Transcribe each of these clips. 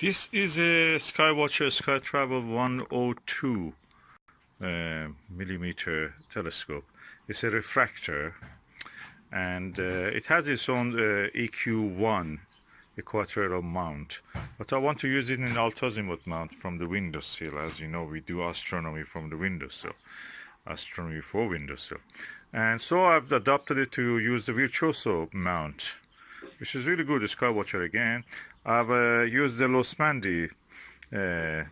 This is a SkyWatcher Startravel 102 millimeter telescope. It's a refractor, and it has its own EQ1 equatorial mount, but I want to use it in altazimuth mount from the windowsill. As you know, we do astronomy from the windowsill, astronomy for windowsill, and so I've adopted it to use the virtuoso mount, which is really good. The SkyWatcher again. I've used the Losmandy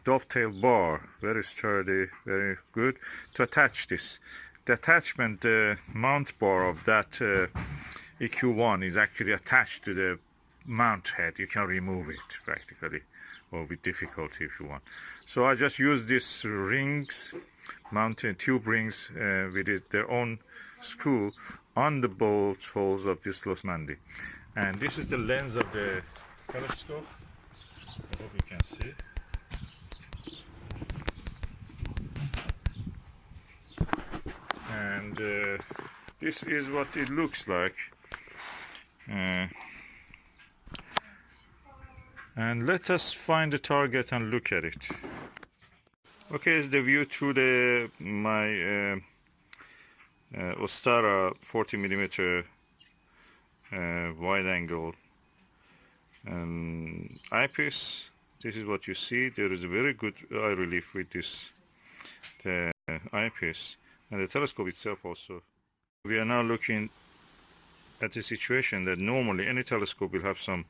dovetail bar, very sturdy, very good, to attach this. The attachment mount bar of that EQ1 is actually attached to the mount head. You can remove it practically, or with difficulty if you want. So I just use these rings, mountain tube rings with their own screw on the bolt holes of this Losmandy. And this is the lens of the telescope. I hope you can see. And this is what it looks like. And let us find the target and look at it. Okay, it's the view through my Ostara 40 millimeter wide angle eyepiece. This is what you see. There is a very good eye relief with this eyepiece, and the telescope itself also. We are now looking at a situation that normally any telescope will have some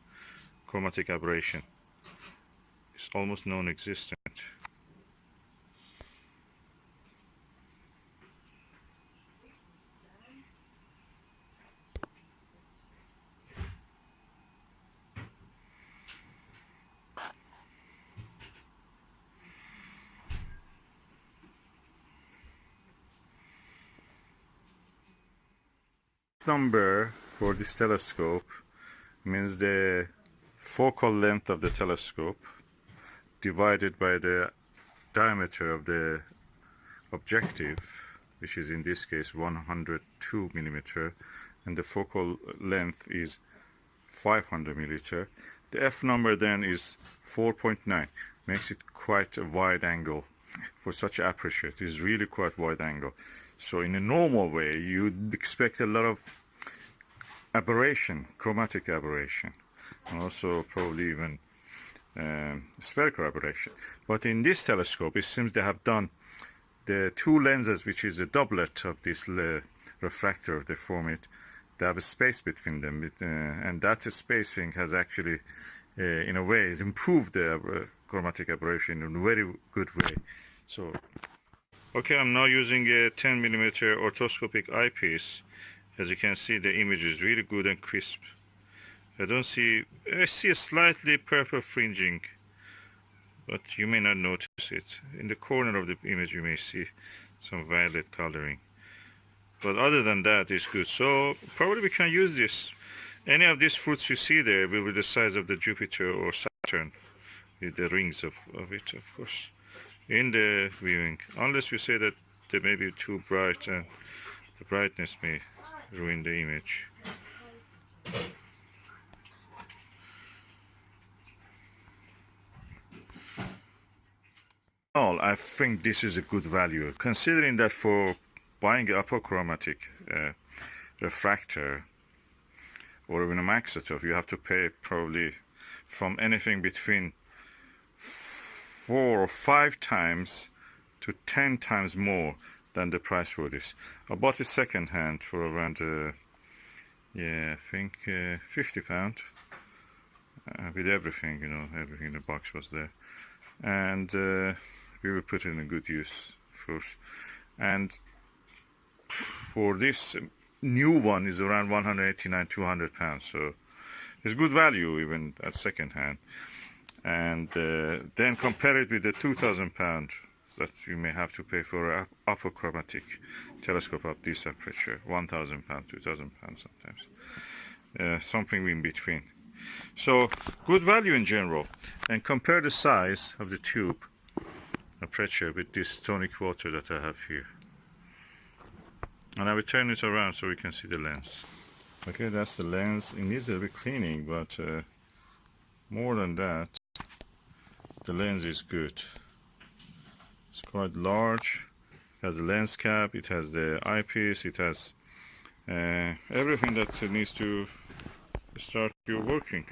chromatic aberration. It's almost non-existent. Number for this telescope means the focal length of the telescope divided by the diameter of the objective, which is in this case 102 millimeter, and the focal length is 500 millimeter. The F number then is 4.9, makes it quite a wide angle for such aperture. It is really quite wide angle. So in a normal way, you'd expect a lot of aberration, chromatic aberration, and also probably even spherical aberration. But in this telescope, it seems they have done the two lenses, which is a doublet of this refractor, they form it. They have a space between them, and that spacing has actually, in a way, has improved the chromatic aberration in a very good way. So. Okay, I'm now using a 10 millimeter orthoscopic eyepiece. As you can see, the image is really good and crisp. I see a slightly purple fringing, but you may not notice it. In the corner of the image you may see some violet coloring. But other than that, it's good. So probably we can use this. Any of these fruits you see there will be the size of the Jupiter or Saturn, with the rings of it, of course, in the viewing, unless you say that they may be too bright and the brightness may ruin the image. All, I think this is a good value, considering that for buying an apochromatic refractor or even a maxitoph, you have to pay probably from anything between 4 or 5 times to 10 times more than the price for this. I bought it second hand for around I think £50 with everything, you know, everything in the box was there, and we will put it in a good use first. And for this new one is around 189, 200 pounds, so it's good value even at second hand. And then compare it with the 2,000 pounds that you may have to pay for an apochromatic telescope of this aperture, 1,000 pounds, 2,000 pounds sometimes, something in between. So good value in general. And compare the size of the tube aperture with this tonic water that I have here. And I will turn it around so we can see the lens. Okay, that's the lens. It needs a bit cleaning, but more than that, the lens is good. It's quite large. It has a lens cap, it has the eyepiece, it has everything that it needs to start your working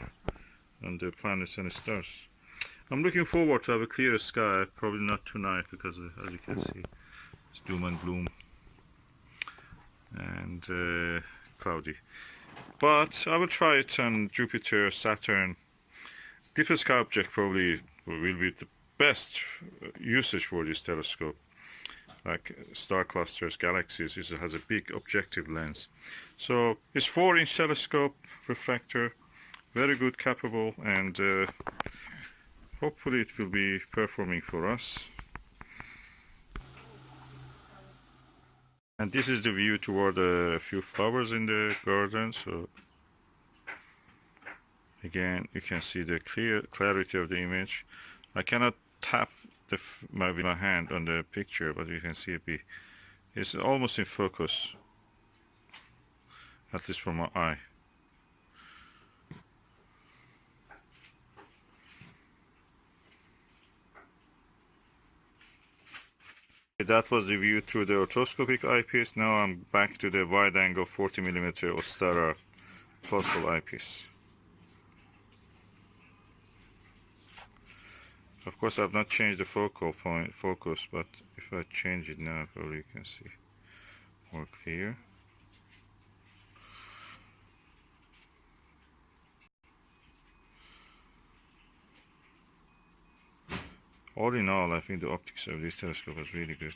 on the planets and stars. I'm looking forward to have a clear sky, probably not tonight because as you can see it's doom and gloom and cloudy. But I will try it on Jupiter, Saturn. Deep sky object probably will be the best usage for this telescope. Like star clusters, galaxies, it has a big objective lens. So it's 4-inch telescope, refractor, very good, capable, and hopefully it will be performing for us. And this is the view toward a few flowers in the garden. So again, you can see the clarity of the image. I cannot tap with my hand on the picture, but you can see it's almost in focus, at least from my eye. That was the view through the orthoscopic eyepiece. Now I'm back to the wide angle 40mm Ostara Plossl eyepiece. Of course, I've not changed the focus, but if I change it now, probably you can see more clear. All in all, I think the optics of this telescope is really good.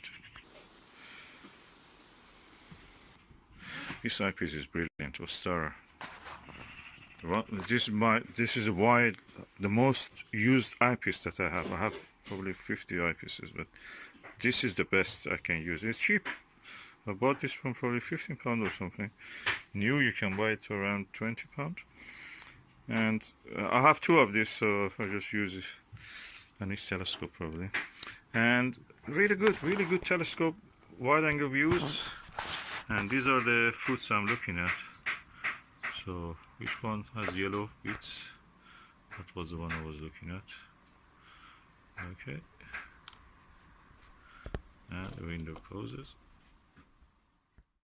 This eyepiece is brilliant, Ostara. This is the most used eyepiece that I have. I have probably 50 eyepieces, but this is the best I can use. It's cheap. I bought this from probably £15 or something. New, you can buy it for around £20. And I have 2 of this, so I just use it on each telescope probably. And really good telescope, wide angle views. And these are the fruits I'm looking at. So which one has yellow bits? That was the one I was looking at. Okay. And the window closes.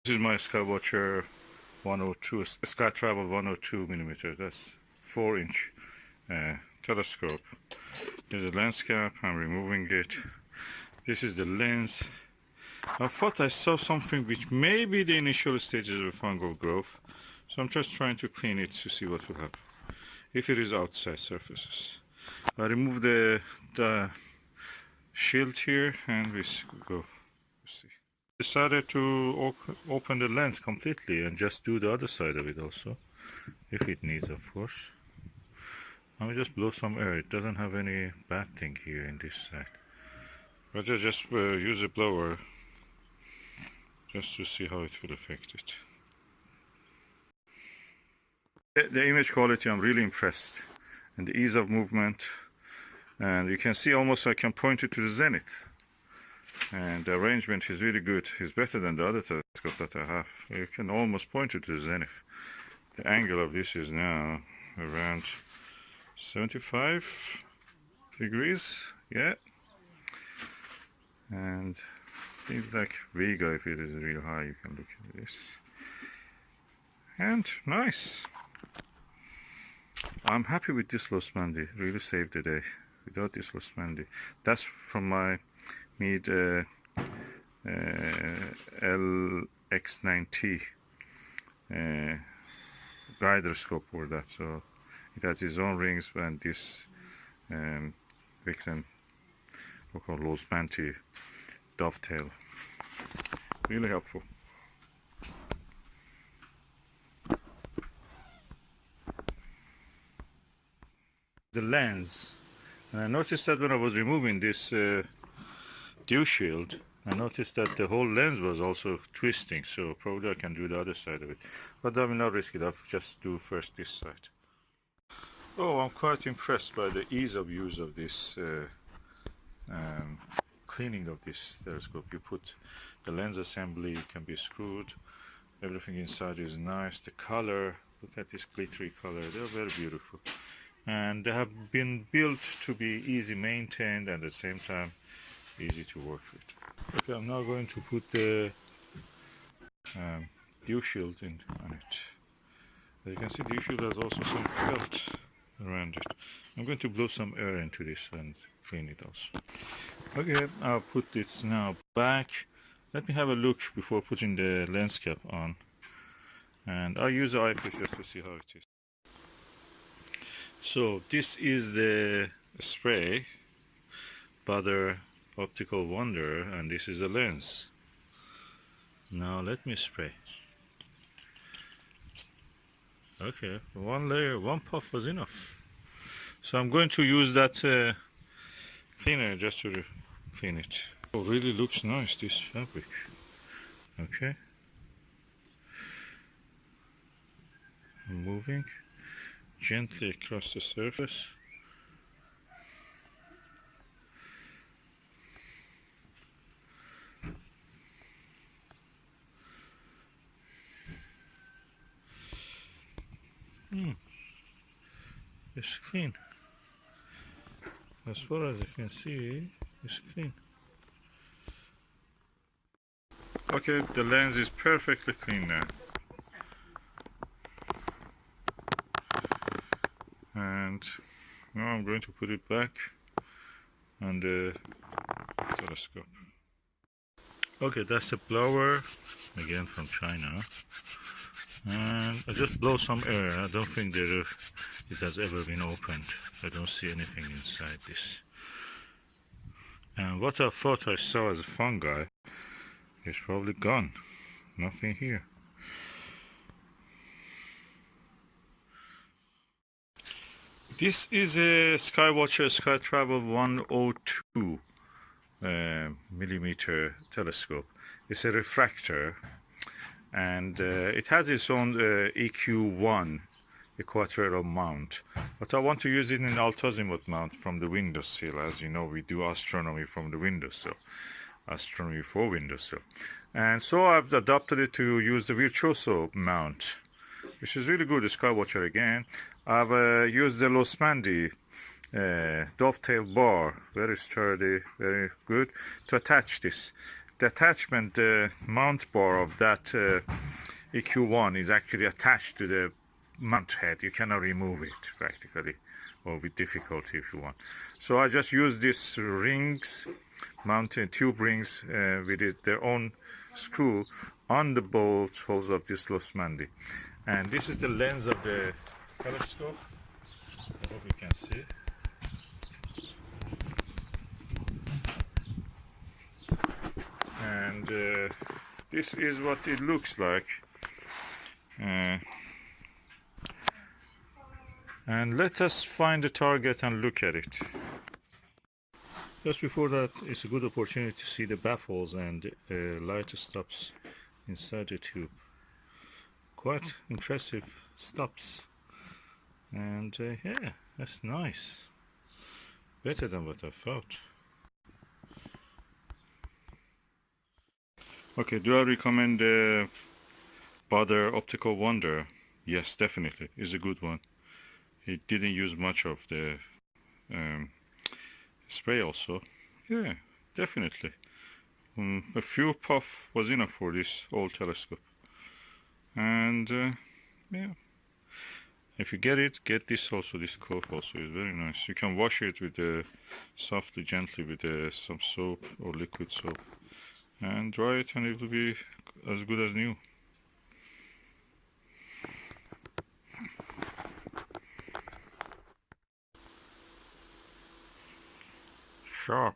This is my SkyWatcher 102, Startravel 102mm. That's 4-inch telescope. There's a lens cap. I'm removing it. This is the lens. I thought I saw something which may be the initial stages of fungal growth. So I'm just trying to clean it to see what will happen if it is outside surfaces. I remove the shield here and we go. See. Decided to open the lens completely and just do the other side of it also, if it needs, of course. Let me just blow some air. It doesn't have any bad thing here in this side. But I just use a blower just to see how it will affect it. The image quality, I'm really impressed, and the ease of movement, and you can see almost I can point it to the zenith, and the arrangement is really good. It's better than the other telescope that I have. You can almost point it to the zenith. The angle of this is now around 75 degrees, yeah, and things like Vega, if it is real high, you can look at this, and nice. I'm happy with this Losmandy, really saved the day. Without this Losmandy, that's from my Meade LX9T guider scope for that. So it has its own rings, and this Vixen, we call Losmandy dovetail. Really helpful. The lens, and I noticed that when I was removing this dew shield, I noticed that the whole lens was also twisting, so probably I can do the other side of it, but I will not risk it. I'll just do first this side. Oh, I'm quite impressed by the ease of use of this cleaning of this telescope. You put the lens assembly, it can be screwed, everything inside is nice. The color, look at this glittery color, they're very beautiful. and they have been built to be easy maintained and at the same time easy to work with. Okay, I'm now going to put the dew shield on it. As you can see, dew shield has also some felt around it. I'm going to blow some air into this and clean it also. Okay, I'll put this now back. Let me have a look before putting the lens cap on. And I'll use the eyepiece just to see how it is. So this is the spray, Butter Optical Wonder, and this is the lens. Now let me spray. Okay, one layer, one puff was enough. So I'm going to use that cleaner just to clean it. Oh, really looks nice, this fabric. Okay. I'm moving gently across the surface. It's clean. As far as I can see, it's clean. Okay, the lens is perfectly clean now. And now I'm going to put it back on the telescope. Okay, that's a blower, again from China. And I just blow some air. I don't think it has ever been opened. I don't see anything inside this. And what I thought I saw as a fungi is probably gone. Nothing here. This is a SkyWatcher Startravel 102 millimeter telescope. It's a refractor, and it has its own EQ1 equatorial mount, but I want to use it in altazimuth mount from the windowsill. As you know, we do astronomy from the windowsill, astronomy for windowsill, and so I've adopted it to use the virtuoso mount, which is really good. The SkyWatcher again. I've used the Losmandy dovetail bar, very sturdy, very good, to attach this. The attachment, the mount bar of that EQ1 is actually attached to the mount head. You cannot remove it practically, or with difficulty if you want. So I just use these rings, mounted tube rings with their own screw on the bolt holes of this Losmandy. And this is the lens of the telescope. I hope you can see. And this is what it looks like. And let us find the target and look at it. Just before that, it's a good opportunity to see the baffles and light stops inside the tube. Quite impressive stops. And yeah, that's nice. Better than what I thought. Okay, do I recommend the Butter Optical Wonder? Yes, definitely. It's a good one. It didn't use much of the spray also. Yeah, definitely. A few puff was enough for this old telescope. And yeah. If you get it, get this also. This cloth also is very nice. You can wash it with softly, gently with some soap or liquid soap, and dry it, and it will be as good as new. Sharp.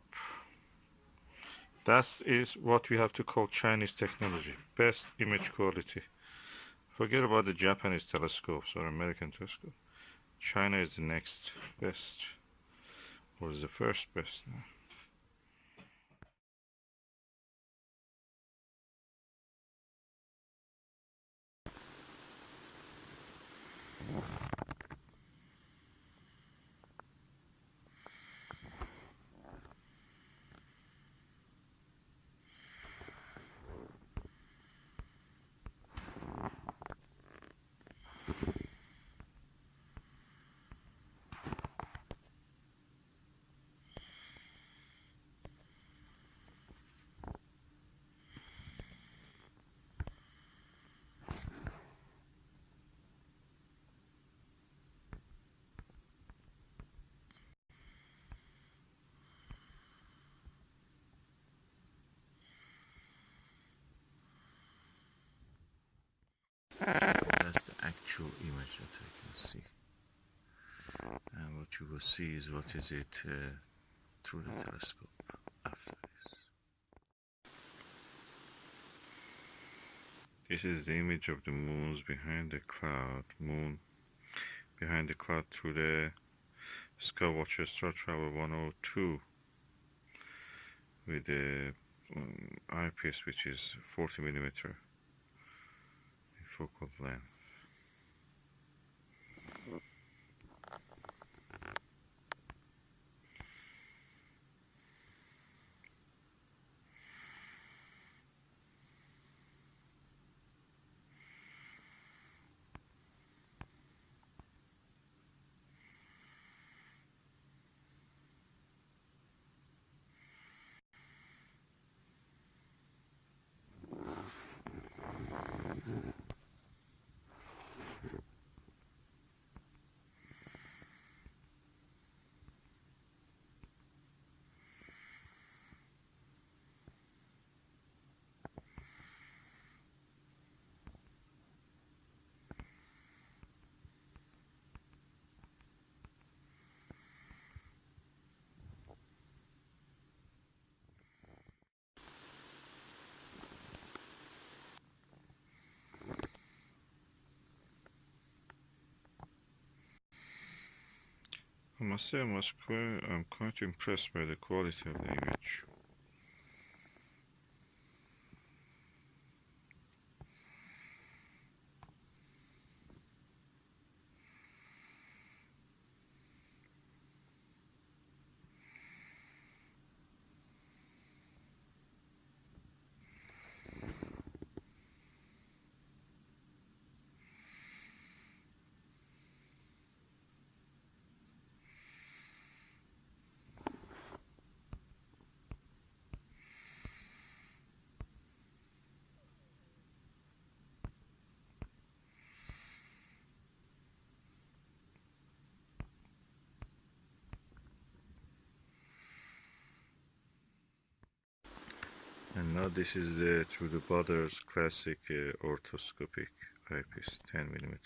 That is what we have to call Chinese technology. Best image quality. Forget about the Japanese telescopes or American telescope. China is the next best, or is the first best now. That's the actual image that I can see. And what you will see is what is it through the telescope after this. This is the image of the moons behind the cloud, moon behind the cloud through the SkyWatcher Startravel 102 with the eyepiece, which is 40mm focal length. I must say I'm quite impressed by the quality of the image. And now this is the through the Botter's classic orthoscopic eyepiece, 10mm.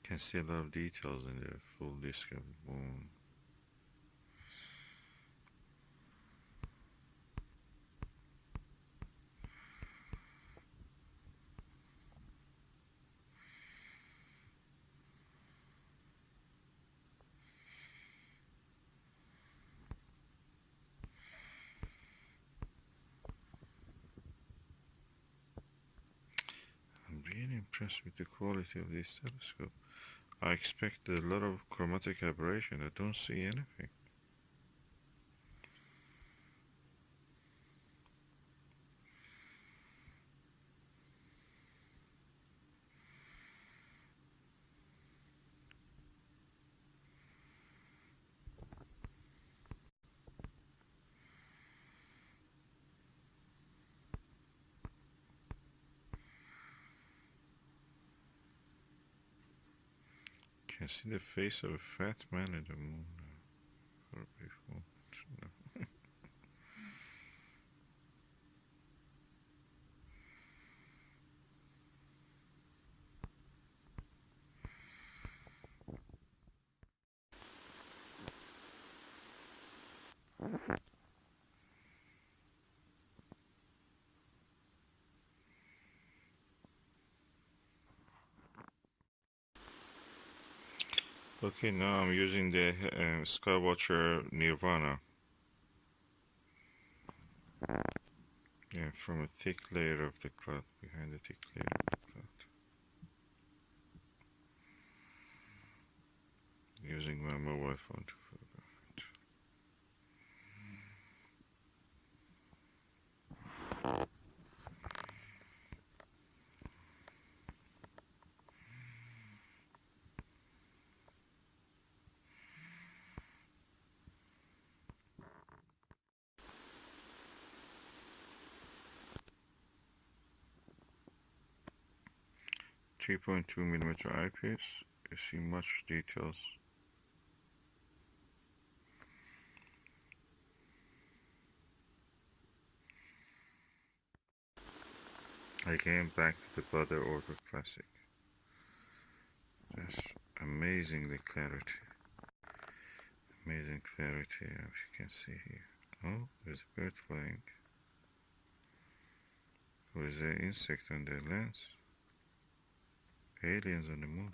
Can see a lot of details in the full disk of the moon. I'm really impressed with the quality of this telescope. I expected a lot of chromatic aberration. I don't see anything. Can see the face of a fat man in the moon. For a brief moment. No. Okay, now I'm using the SkyWatcher Nirvana. Yeah, from a thick layer of the cloud, behind the thick layer of the cloud. Using my mobile phone to photograph it. 3.2mm eyepiece. You see much details. Again, back to the Butter Order Classic. Just amazingly clarity. Amazing clarity, as you can see here. Oh, there's a bird flying. With the insect on the lens. Aliens on the moon.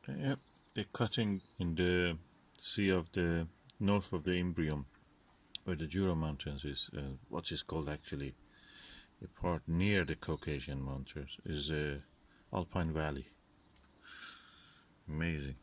Yep, they're cutting in the sea of the north of the Imbrium, where the Jura Mountains is. What is called actually a part near the Caucasian Mountains is Alpine Valley. Amazing.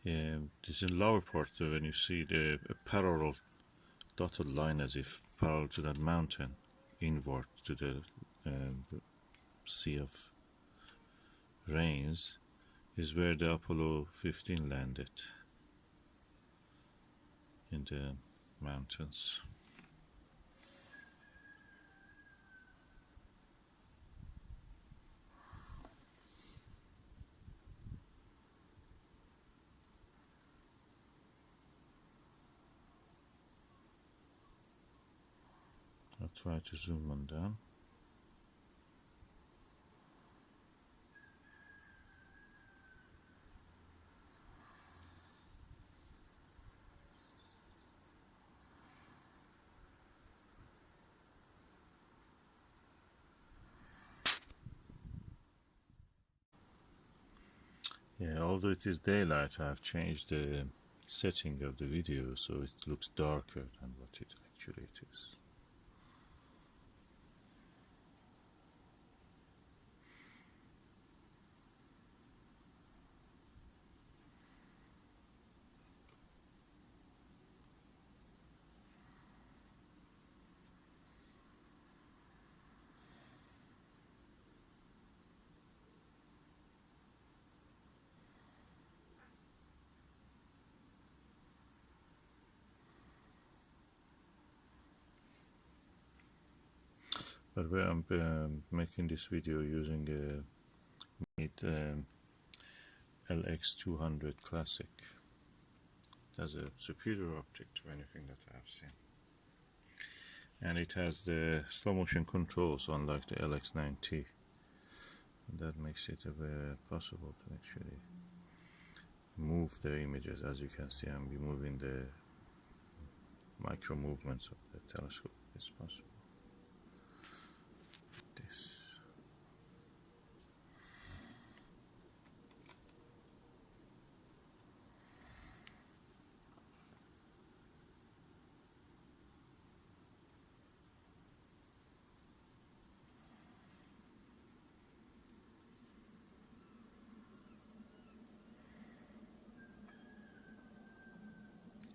Yeah, this is lower part when you see the parallel dotted line as if parallel to that mountain, inward to the Sea of Rains, is where the Apollo 15 landed in the mountains. I'll try to zoom on down. Yeah, although it is daylight, I have changed the setting of the video so it looks darker than what it actually is. But where I'm making this video using a LX200 Classic. It has a superior optic to anything that I've seen. And it has the slow motion controls unlike the LX9T. And that makes it possible to actually move the images. As you can see, I'm moving the micro movements of the telescope. It's possible. This.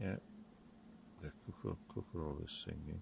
Yeah, the cockerel is singing.